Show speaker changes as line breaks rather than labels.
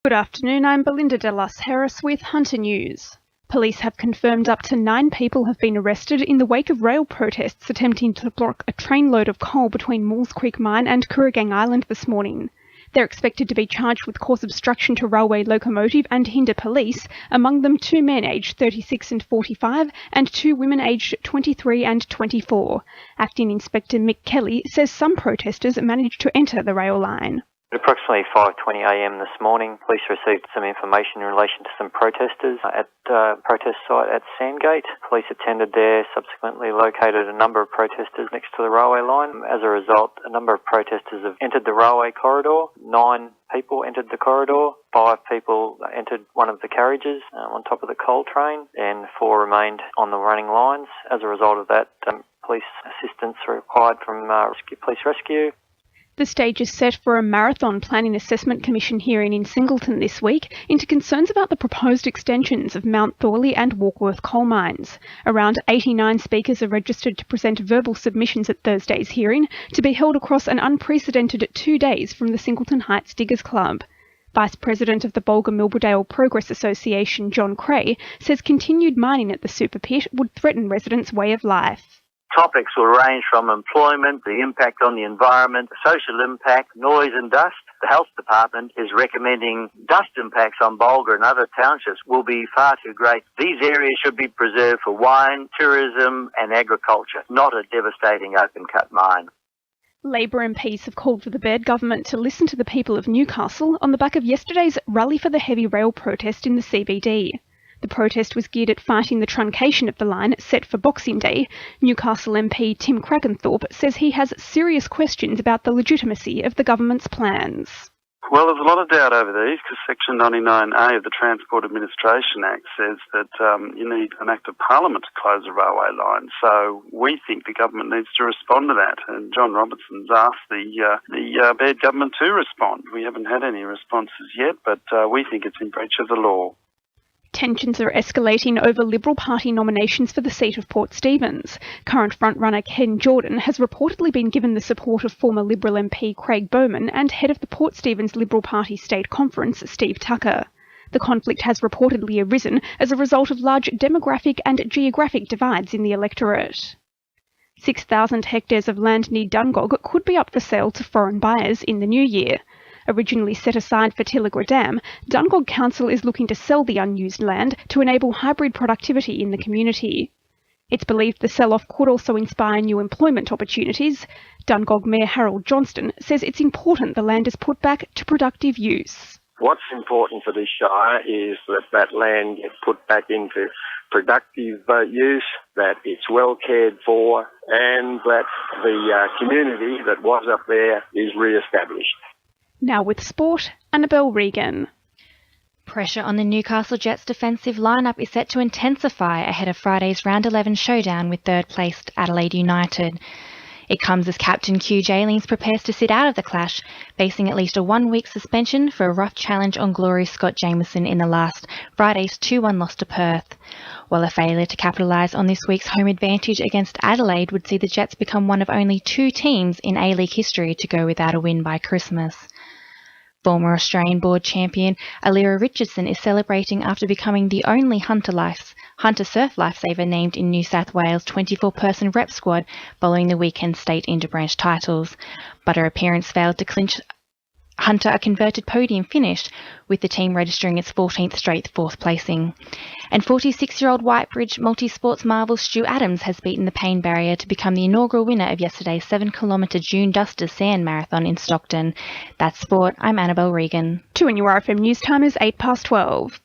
Good afternoon, I'm Belinda De Lasheras with Hunter News. Police have confirmed up to 9 people have been arrested in the wake of rail protests attempting to block a trainload of coal between Maules Creek Mine and Kooragang Island this morning. They're expected to be charged with cause obstruction to railway locomotive and hinder police, among them 2 men aged 36 and 45 and 2 women aged 23 and 24. Acting Inspector Mick Kelly says some protesters managed to enter the rail line.
At approximately 5:20 a.m. this morning, police received some information in relation to some protesters at the protest site at Sandgate. Police attended there, subsequently located a number of protesters next to the railway line. As a result, a number of protesters have entered the railway corridor. 9 people entered the corridor, 5 people entered one of the carriages on top of the coal train, and 4 remained on the running lines. As a result of that, police assistance required from police rescue.
The stage is set for a marathon planning assessment commission hearing in Singleton this week into concerns about the proposed extensions of Mount Thorley and Warkworth coal mines. Around 89 speakers are registered to present verbal submissions at Thursday's hearing, to be held across an unprecedented 2 days from the Singleton Heights Diggers Club. Vice President of the Bulga-Milbrodale Progress Association, John Cray, says continued mining at the super pit would threaten residents' way of life.
Topics will range from employment, the impact on the environment, social impact, noise and dust. The Health Department is recommending dust impacts on Bulga and other townships will be far too great. These areas should be preserved for wine, tourism and agriculture, not a devastating open-cut mine.
Labor MPs have called for the Baird government to listen to the people of Newcastle on the back of yesterday's Rally for the Heavy Rail protest in the CBD. The protest was geared at fighting the truncation of the line set for Boxing Day. Newcastle MP Tim Crackenthorpe says he has serious questions about the legitimacy of the government's plans.
Well, there's a lot of doubt over these because Section 99A of the Transport Administration Act says that you need an Act of Parliament to close a railway line. So we think the government needs to respond to that. And John Robertson's asked the Baird government to respond. We haven't had any responses yet, but we think it's in breach of the law.
Tensions are escalating over Liberal Party nominations for the seat of Port Stephens. Current frontrunner Ken Jordan has reportedly been given the support of former Liberal MP Craig Bowman and head of the Port Stephens Liberal Party State Conference, Steve Tucker. The conflict has reportedly arisen as a result of large demographic and geographic divides in the electorate. 6,000 hectares of land near Dungog could be up for sale to foreign buyers in the new year. Originally set aside for Tilligra Dam, Dungog Council is looking to sell the unused land to enable hybrid productivity in the community. It's believed the sell-off could also inspire new employment opportunities. Dungog Mayor Harold Johnston says it's important the land is put back to productive use.
What's important for this Shire is that land gets put back into productive use, that it's well cared for, and that the community that was up there is re-established.
Now with sport, Annabelle Regan.
Pressure on the Newcastle Jets defensive lineup is set to intensify ahead of Friday's Round 11 showdown with third-placed Adelaide United. It comes as captain Q Jaylings prepares to sit out of the clash, facing at least a 1-week suspension for a rough challenge on Glory's Scott Jameson in the last Friday's 2-1 loss to Perth. While a failure to capitalise on this week's home advantage against Adelaide would see the Jets become one of only 2 teams in A-League history to go without a win by Christmas. Former Australian board champion Alira Richardson is celebrating after becoming the only Hunter Surf lifesaver named in New South Wales' 24-person rep squad following the weekend's state interbranch titles. But her appearance failed to clinch Hunter a converted podium finish, with the team registering its 14th straight 4th placing. And 46-year-old Whitebridge multi-sports marvel Stu Adams has beaten the pain barrier to become the inaugural winner of yesterday's 7-kilometre June Dusters Sand Marathon in Stockton. That's sport. I'm Annabelle Regan.
2 in your RFM News Time is 12:08.